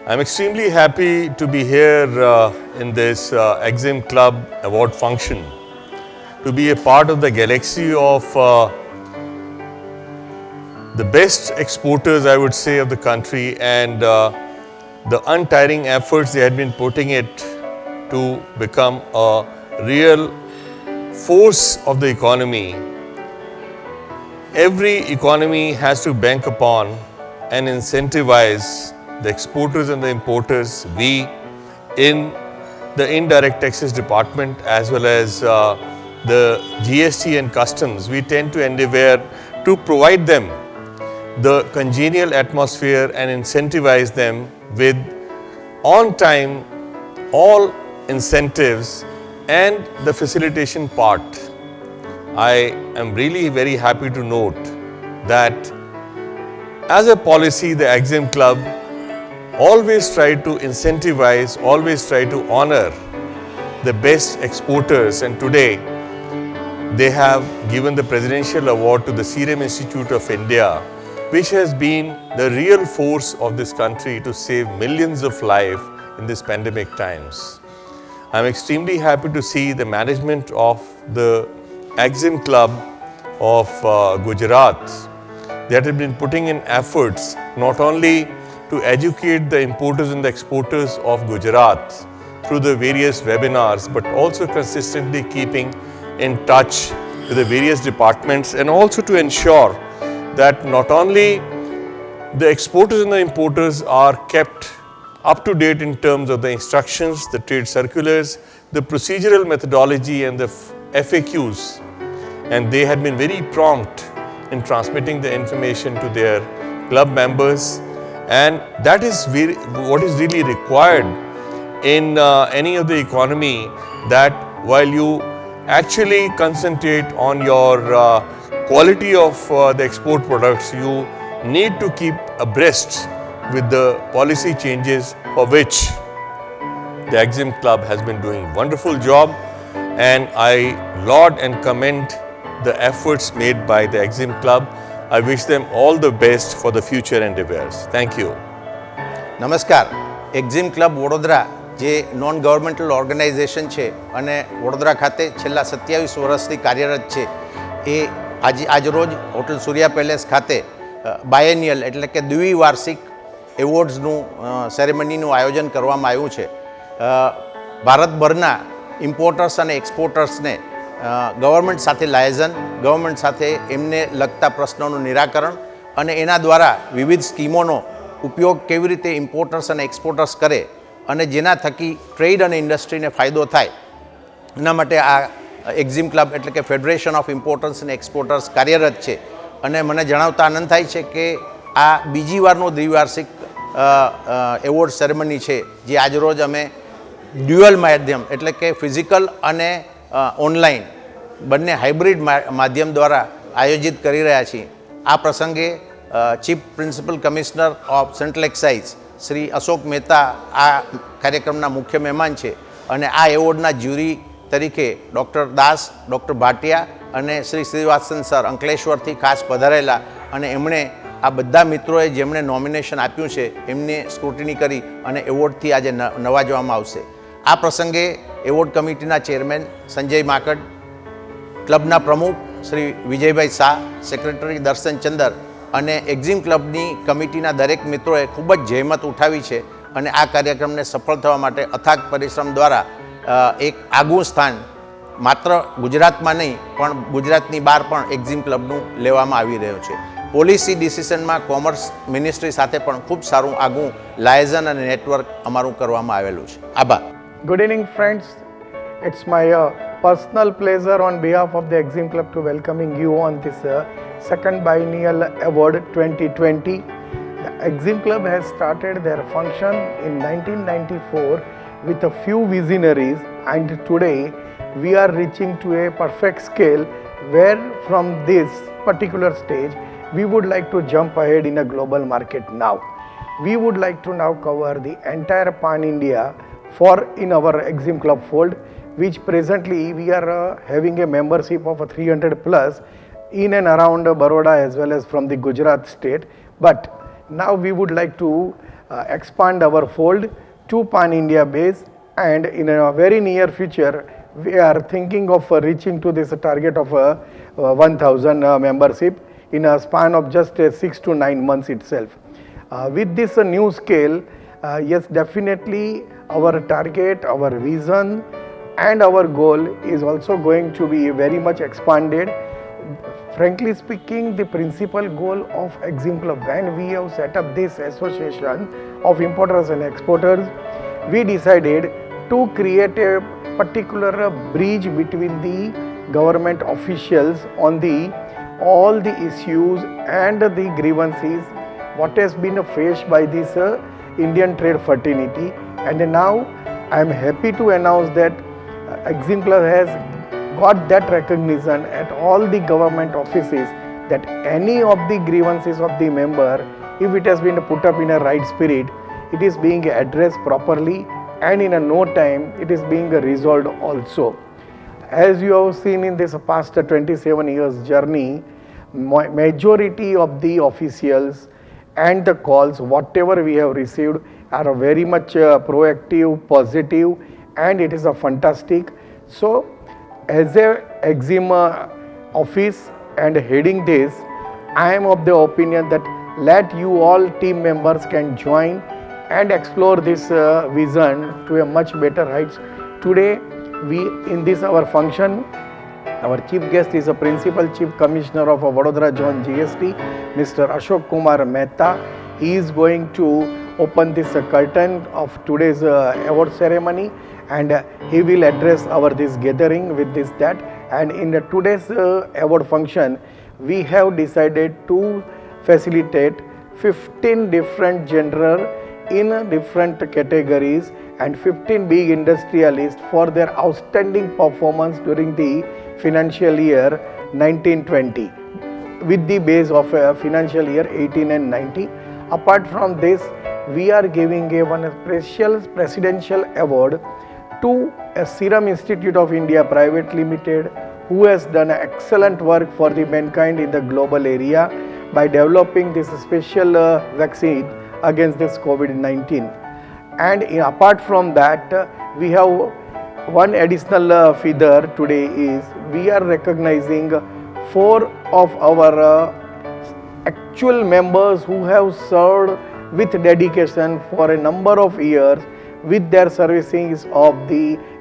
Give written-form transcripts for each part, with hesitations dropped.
I'm extremely happy to be here in this Exim Club award function, to be a part of the galaxy of the best exporters, I would say, of the country, and the untiring efforts they had been putting it to become a real force of the economy. Every economy has to bank upon and incentivize the exporters and the importers. We in the indirect taxes department as well as the GST and customs, we tend to endeavor to provide them the congenial atmosphere and incentivize them with on time all incentives and the facilitation part. I am really very happy to note that as a policy, the Exim Club always try to incentivize, always try to honor the best exporters, and today they have given the Presidential Award to the Serum Institute of India, which has been the real force of this country to save millions of lives in these pandemic times. I am extremely happy to see the management of the Exim Club of Gujarat that have been putting in efforts not only to educate the importers and the exporters of Gujarat through the various webinars, but also consistently keeping in touch with the various departments, and also to ensure that not only the exporters and the importers are kept up to date in terms of the instructions, the trade circulars, the procedural methodology and the FAQs, and they had been very prompt in transmitting the information to their club members, and that is what is really required in any of the economy, that while you actually concentrate on your quality of the export products, you need to keep abreast with the policy changes, for which the Exim Club has been doing a wonderful job, and I laud and commend the efforts made by the Exim Club. I wish them all the best for the future endeavors. Thank you. નમસ્કાર. એક્ઝિમ club Vadodara જે non governmental organisation છે અને વડોદરા ખાતે છેલ્લા 27 વર્ષથી કાર્યરત છે, એ આજરોજ હોટલ સૂર્યા પેલેસ ખાતે બાયનિયલ એટલે કે દ્વિવાર્ષિક એવોર્ડ્સનું સેરેમનીનું આયોજન કરવામાં આવ્યું છે. ભારતભરના ઇમ્પોર્ટર્સ અને એક્સપોર્ટર્સને ગવર્મેન્ટ સાથે લાયઝન, ગવર્મેન્ટ સાથે એમને લગતા પ્રશ્નોનું નિરાકરણ અને એના દ્વારા વિવિધ સ્કીમોનો ઉપયોગ કેવી રીતે ઇમ્પોર્ટર્સ અને એક્સપોર્ટર્સ કરે અને જેના થકી ટ્રેડ અને ઇન્ડસ્ટ્રીને ફાયદો થાય, એના માટે આ એક્ઝિમ ક્લબ એટલે કે ફેડરેશન ઓફ ઇમ્પોર્ટર્સ અને એક્સપોર્ટર્સ કાર્યરત છે. અને મને જણાવતા આનંદ થાય છે કે આ બીજી વારનું દ્વિવાર્ષિક એવોર્ડ સેરેમની છે, જે આજરોજ અમે ડ્યુઅલ માધ્યમ એટલે કે ફિઝિકલ અને ઓનલાઈન બંને હાઇબ્રિડ માધ્યમ દ્વારા આયોજિત કરી રહ્યા છીએ. આ પ્રસંગે chief principal commissioner of central excise Shri Ashok Mehta આ કાર્યક્રમના મુખ્ય મહેમાન છે, અને આ એવોર્ડના જ્યુરી તરીકે ડૉક્ટર દાસ, ડૉક્ટર ભાટિયા અને શ્રી શ્રીવાસ્તન સર અંકલેશ્વરથી ખાસ પધારેલા, અને એમણે આ બધા મિત્રોએ જેમણે નોમિનેશન આપ્યું છે એમને સ્ક્રુટિની કરી અને એવોર્ડથી આજે નવાજવામાં આવશે. આ પ્રસંગે એવોર્ડ કમિટીના ચેરમેન સંજય માકડ, ક્લબના પ્રમુખ શ્રી વિજયભાઈ શાહ, સેક્રેટરી દર્શન ચંદર અને એક્ઝિમ ક્લબની કમિટીના દરેક મિત્રોએ ખૂબ જ જહેમત ઉઠાવી છે, અને આ કાર્યક્રમને સફળ થવા માટે અથાગ પરિશ્રમ દ્વારા એક આગવું સ્થાન માત્ર ગુજરાતમાં નહીં પણ ગુજરાતની બહાર પણ એક્ઝિમ ક્લબનું લેવામાં આવી રહ્યો છે. પોલિસી ડિસિઝનમાં કોમર્સ મિનિસ્ટ્રી સાથે પણ ખૂબ સારું આગવું લાયઝન અને નેટવર્ક અમારું કરવામાં આવેલું છે. આભાર. Good evening, friends. It's my personal pleasure on behalf of the Exim Club to welcoming you on this second biennial award 2020. The Exim Club has started their function in 1994 with a few visionaries, and today we are reaching to a perfect scale where from this particular stage we would like to jump ahead in a global market now. We would like to now cover the entire Pan-India for in our Exim Club fold, which presently we are having a membership of 300 plus in and around Baroda as well as from the Gujarat state. But now we would like to expand our fold to pan-India base, and in a very near future we are thinking of reaching to this target of 1000 membership in a span of just 6 to 9 months itself. With this new scale, yes, definitely our target, our vision and our goal is also going to be very much expanded. Frankly speaking, the principal goal of Exim Club, when we have set up this association of importers and exporters, we decided to create a particular bridge between the government officials on all the issues and the grievances what has been faced by this Indian trade fraternity. And now I am happy to announce that Exim Club has got that recognition at all the government offices that any of the grievances of the member, if it has been put up in a right spirit, it is being addressed properly, and in a no time it is being resolved also. As you have seen in this past 27 years journey, majority of the officials and the calls whatever we have received are very much proactive, positive, and it is a fantastic. So as a Exim office and heading this, I am of the opinion that let you all team members can join and explore this vision to a much better heights. Today we in this our function, our chief guest is a Principal Chief Commissioner of Vadodara Zone GST, Mr. Ashok Kumar Mehta. He is going to open this curtain of today's award ceremony, and he will address our this gathering with this that. And in today's award function, we have decided to facilitate 15 different genre in different categories and 15 big industrialists for their outstanding performance during the financial year 1920 with the base of financial year 18 and 90. Apart from this, we are giving one special presidential award to a Serum Institute of India Private Limited, who has done excellent work for the mankind in the global area by developing this special vaccine against this COVID-19. And apart from that, we have one additional feather today is we are recognizing 4 of our actual members who have served with dedication for a number of years with their servicings of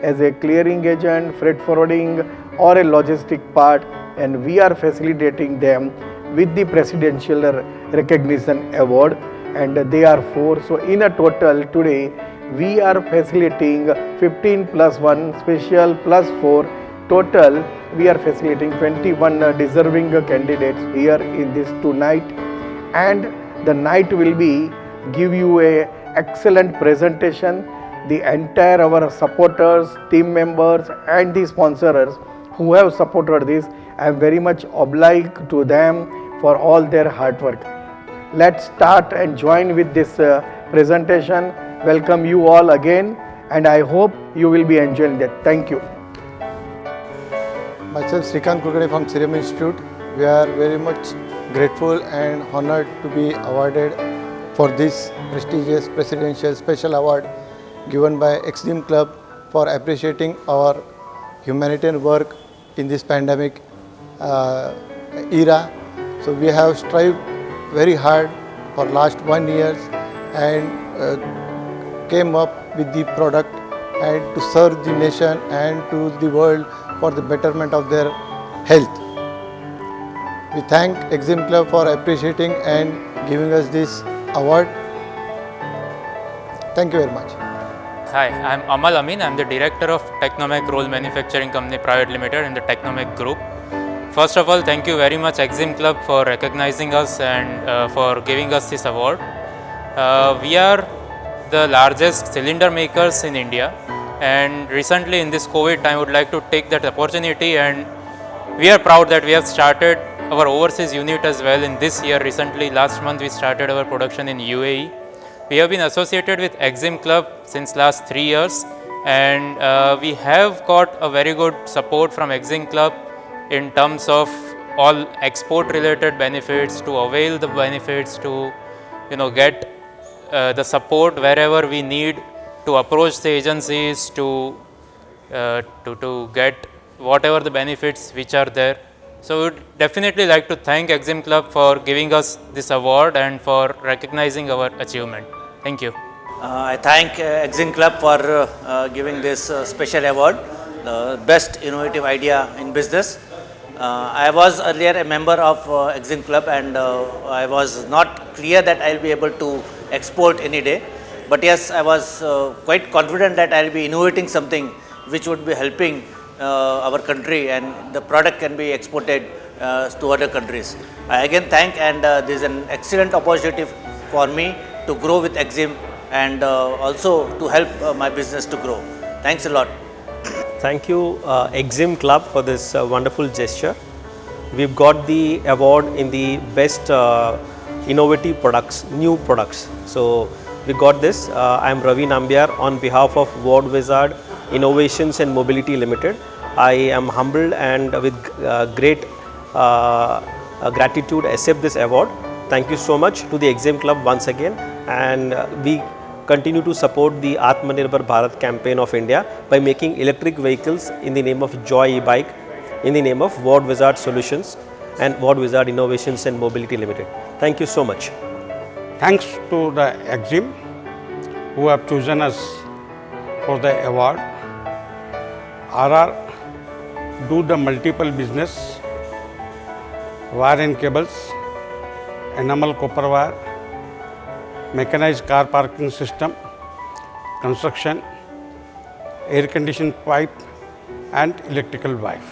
as a clearing agent, freight forwarding or a logistic part, and we are facilitating them with the presidential recognition award, and they are 4. So in a total today we are facilitating 15 plus 1 special plus 4, total we are facilitating 21 deserving candidates here in this tonight, and the night will be give you a excellent presentation. The entire our supporters, team members and the sponsors who have supported this, I am very much obliged to them for all their hard work. Let's start and join with this presentation. Welcome you all again, and I hope you will be enjoying that. Thank you. Myself, Srikant Kulkarni from Serum Institute. We are very much grateful and honored to be awarded for this prestigious presidential special award given by Exim Club for appreciating our humanitarian work in this pandemic era. So we have strived very hard for last 1 year and came up with the product and to serve the nation and to the world for the betterment of their health. We thank Exim Club for appreciating and giving us this award. Thank you very much. Hi, I'm Amal Amin. I'm the Director of Technomec Roll Manufacturing Company Private Limited in the Technomec Group. First of all, thank you very much Exim Club for recognizing us and for giving us this award. We are the largest cylinder makers in India, and recently in this COVID time I would like to take that opportunity, and we are proud that we have started our overseas unit as well in this year. Recently, last month we started our production in UAE. We have been associated with Exim Club since last 3 years, and we have got a very good support from Exim Club in terms of all export related benefits, to avail the benefits, to get the support wherever we need to approach the agencies to get whatever the benefits which are there. So we would definitely like to thank Exim Club for giving us this award and for recognizing our achievement. Thank you. I thank Exim Club for giving this special award, the best innovative idea in business. I was earlier a member of Exim Club, and I was not clear that I will be able to export any day. But yes, I was quite confident that I will be innovating something which would be helping our country, and the product can be exported to other countries. I again thank, and this is an excellent opportunity for me to grow with Exim and also to help my business to grow. Thanks a lot. Thank you Exim Club for this wonderful gesture. We've got the award in the best innovative products, new products. So we got this. I am Ravi Nambiar on behalf of WordWizard Innovations and Mobility Limited. I am humbled and with great gratitude accept this award. Thank you so much to the Exim Club once again, and we continue to support the Atmanirbhar Bharat campaign of India by making electric vehicles in the name of Joy e-bike, in the name of WordWizard Solutions and WordWizard Innovations and Mobility Limited. Thank you so much. Thanks to the Exim who have chosen us for the award. RR do the multiple business, wire and cables, enamel copper wire, mechanized car parking system, construction, air conditioned pipe and electrical pipe.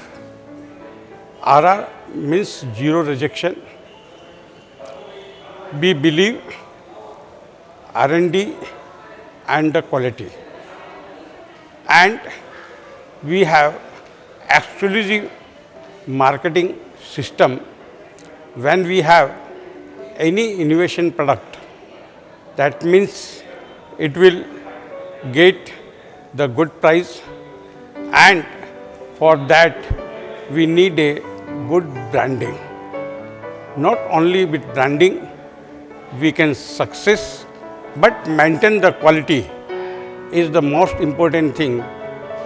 RR means zero rejection. We believe R&D and the quality, and we have exclusive marketing system. When we have any innovation product, that means it will get the good price, and for that we need a good branding. Not only with branding we can success, but maintain the quality is the most important thing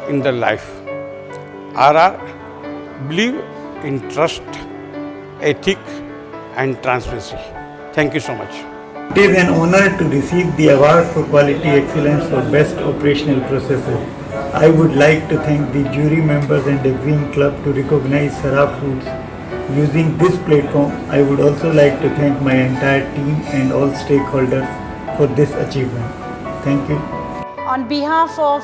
in the life. RR believe in trust, ethic and transparency. Thank you so much. It is an honor to receive the award for quality excellence for best operational processes. I would like to thank the jury members and Exim Club to recognize Saraf Foods. Using this platform, I would also like to thank my entire team and all stakeholders for this achievement. Thank you. On behalf of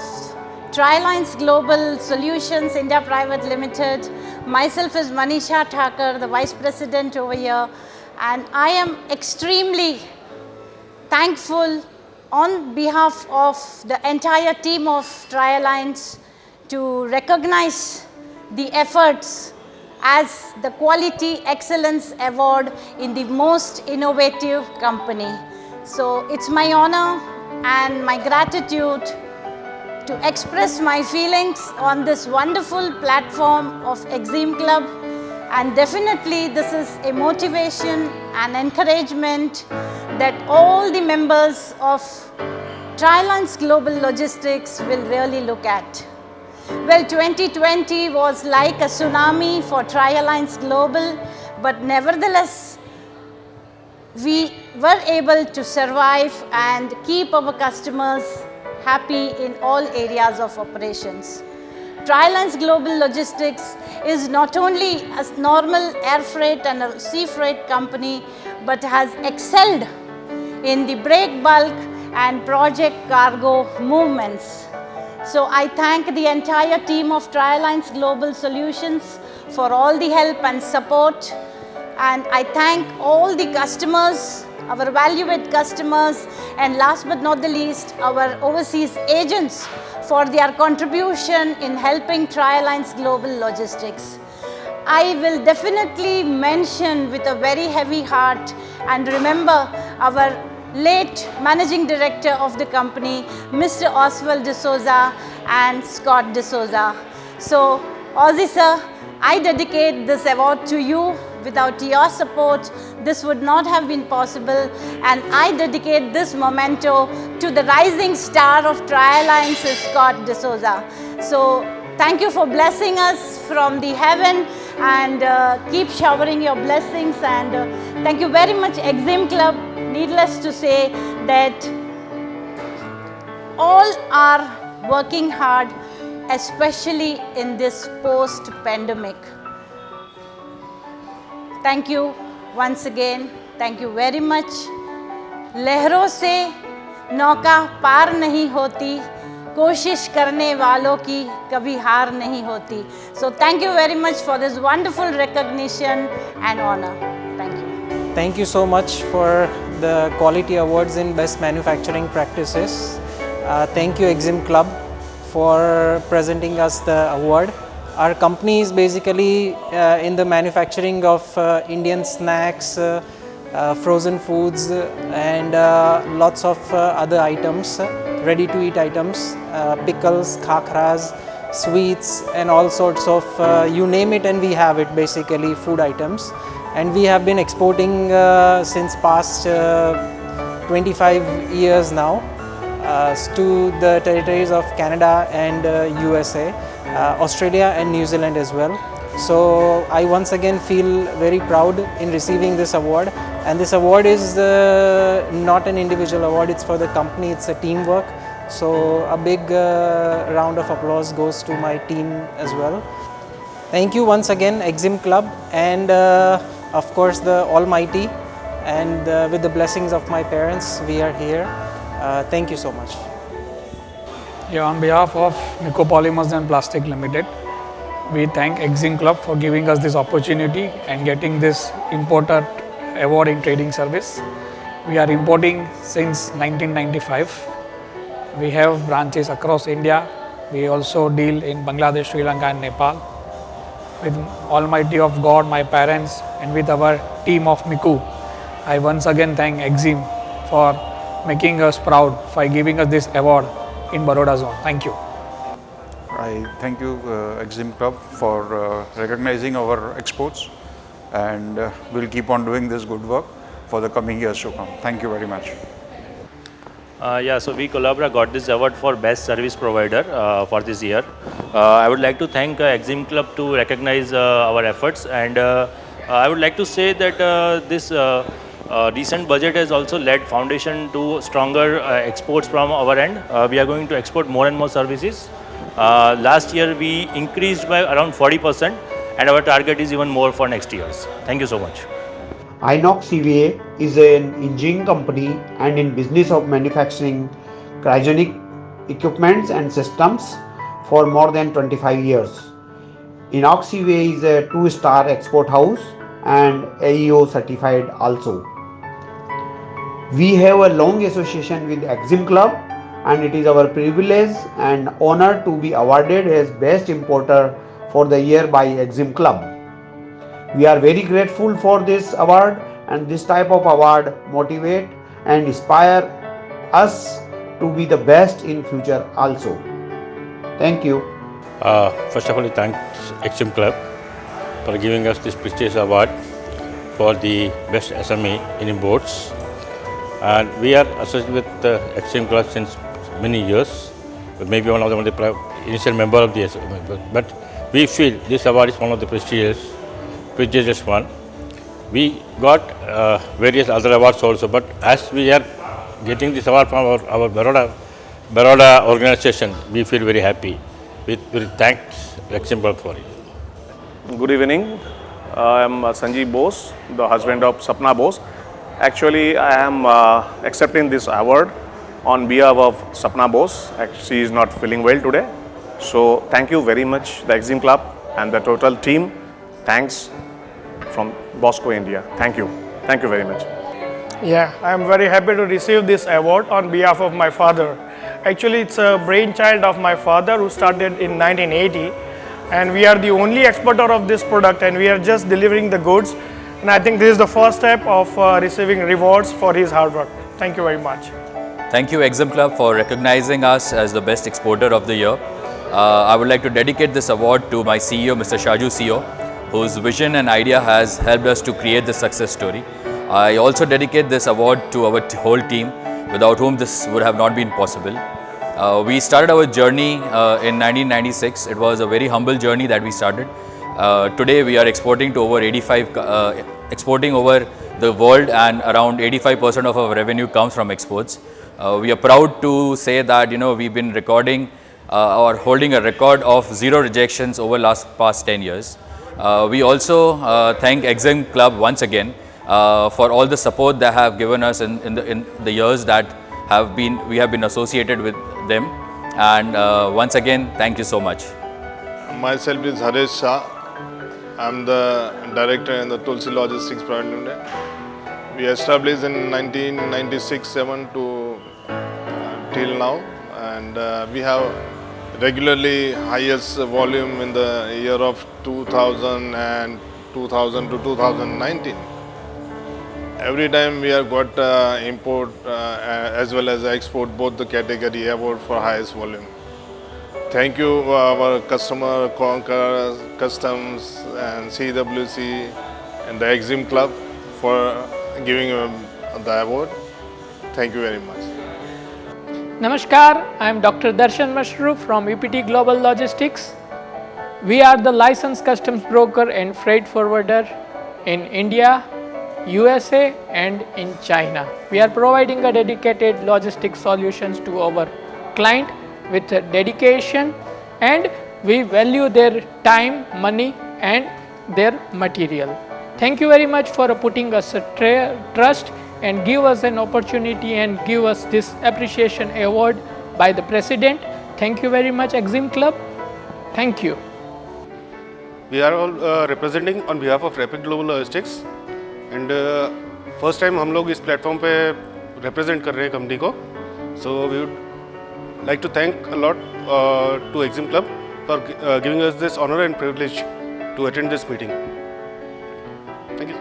Trilines Global Solutions India Private Limited, myself is Manisha Thakur, the Vice President over here, and I am extremely thankful on behalf of the entire team of Trilines to recognize the efforts as the Quality Excellence Award in the most innovative company. So it's my honor and my gratitude to express my feelings on this wonderful platform of Exim Club, and definitely this is a motivation and encouragement that all the members of Trilines Global Logistics will really look at. Well, 2020 was like a tsunami for Trilines Global, but nevertheless we were able to survive and keep our customers happy in all areas of operations. Trilines Global Logistics is not only a normal air freight and a sea freight company, but has excelled in the break bulk and project cargo movements. So I thank the entire team of Trilines Global Solutions for all the help and support, and I thank all the customers, our valued customers, and last but not the least, our overseas agents for their contribution in helping Trilines Global Logistics. I will definitely mention with a very heavy heart and remember our late Managing Director of the company, Mr. Oswald D'Souza and Scott D'Souza. So, Ozzy sir, I dedicate this award to you. Without your support, this would not have been possible, and I dedicate this memento to the rising star of TriAlliance, Scott D'Souza. So thank you for blessing us from the heaven, and keep showering your blessings, and thank you very much Exim Club. Needless to say that all are working hard, especially in this post-pandemic. Thank you once again. Thank you very much. लहरों से नौका पार नहीं होती, कोशिश करने वालों की कभी हार नहीं होती. So thank you very much for this wonderful recognition and honor. Thank you. Thank you so much for the quality awards in best manufacturing practices. Thank you Exim Club for presenting us the award. Our company is basically in the manufacturing of Indian snacks, frozen foods, and lots of other items, ready to eat items, pickles, khakras, sweets, and all sorts of, you name it and we have it, basically food items. And we have been exporting since past 25 years now to the territories of Canada and USA, Australia and New Zealand as well. So I once again feel very proud in receiving this award, and this award is not an individual award, it's for the company, it's a teamwork. So a big round of applause goes to my team as well. Thank you once again Exim Club, and of course the Almighty, and with the blessings of my parents we are here. Thank you so much. Yeah, on behalf of Nico Polymers and Plastic Limited, we thank Exim Club for giving us this opportunity and getting this importer award in trading service. We are importing since 1995. We have branches across India. We also deal in Bangladesh, Sri Lanka and Nepal. With Almighty of God, my parents, and with our team of Miku, I once again thank Exim for making us proud by giving us this award in Baroda zone. Thank you. I thank you Exim Club for recognizing our exports, and we'll keep on doing this good work for the coming years to come. Thank you very much. So we Collabora got this award for best service provider for this year. I would like to thank Exim Club to recognize our efforts, and I would like to say that this recent budget has also led foundation to stronger exports from our end. We are going to export more and more services. Last year we increased by around 40%, and our target is even more for next years. Thank you so much. Inox CVA is an engineering company and in business of manufacturing cryogenic equipments and systems for more than 25 years. Inox CVA is a 2-star export house and AEO certified also. We have a long association with Exim Club, and it is our privilege and honor to be awarded as Best Importer for the year by Exim Club. We are very grateful for this award, and this type of award motivate and inspire us to be the best in future also. Thank you. First of all, thanks Exim Club for giving us this prestigious award for the best SME in imports. And we are associated with Exim Club since many years. Maybe one of the initial member of the SME, but we feel this award is one of the prestigious one. We got various other awards also, but as we are getting this award from our Baroda organization, we feel very happy. We thanks Exim Club for it. Good evening. I am Sanjeev Bose, the husband of Sapna Bose. Actually, I am accepting this award on behalf of Sapna Bose. She is not feeling well today. So thank you very much, the Exim Club and the total team. Thanks from Bosco, India. Thank you. Thank you very much. Yeah, I am very happy to receive this award on behalf of my father. Actually, it's a brainchild of my father who started in 1980, and we are the only exporter of this product, and we are just delivering the goods. And I think this is the first step of receiving rewards for his hard work. Thank you very much. Thank you Exim Club for recognizing us as the best exporter of the year. I would like to dedicate this award to my CEO, Mr. Shaju CEO, whose vision and idea has helped us to create this success story. I also dedicate this award to our whole team, without whom this would have not been possible. We started our journey in 1996. It was a very humble journey that we started. Today we are exporting to over exporting over the world, and around 85% of our revenue comes from exports. We are proud to say that we've been recording or holding a record of 0 rejections over past 10 years. We also thank Exim Club once again for all the support they have given us in the years that we have been associated with them, and once again thank you so much. Myself is Harish Shah. I'm the director in the Tulsi Logistics Private Limited. We established in 1996-7 to till now, and we have regularly highest volume in the year of 2000 to 2019. Every time we have got import as well as export, both the category award for highest volume. Thank you our customer, Conquer, Customs and CWC and the Exim Club for giving the award. Thank you very much. Namaskar, I am Dr. Darshan Mashru from UPT Global Logistics. We are the licensed customs broker and freight forwarder in India, USA and in China. We are providing a dedicated logistics solutions to our client with dedication, and we value their time, money and their material. Thank you very much for putting us a trust and give us an opportunity and give us this appreciation award by the President. Thank you very much Exim Club. Thank you. We are all representing on behalf of Rapid Global Logistics, and first time हम लोग इस platform पे represent कर रहे हैं company को. So we would like to thank a lot to Exim Club for giving us this honor and privilege to attend this meeting. Thank you.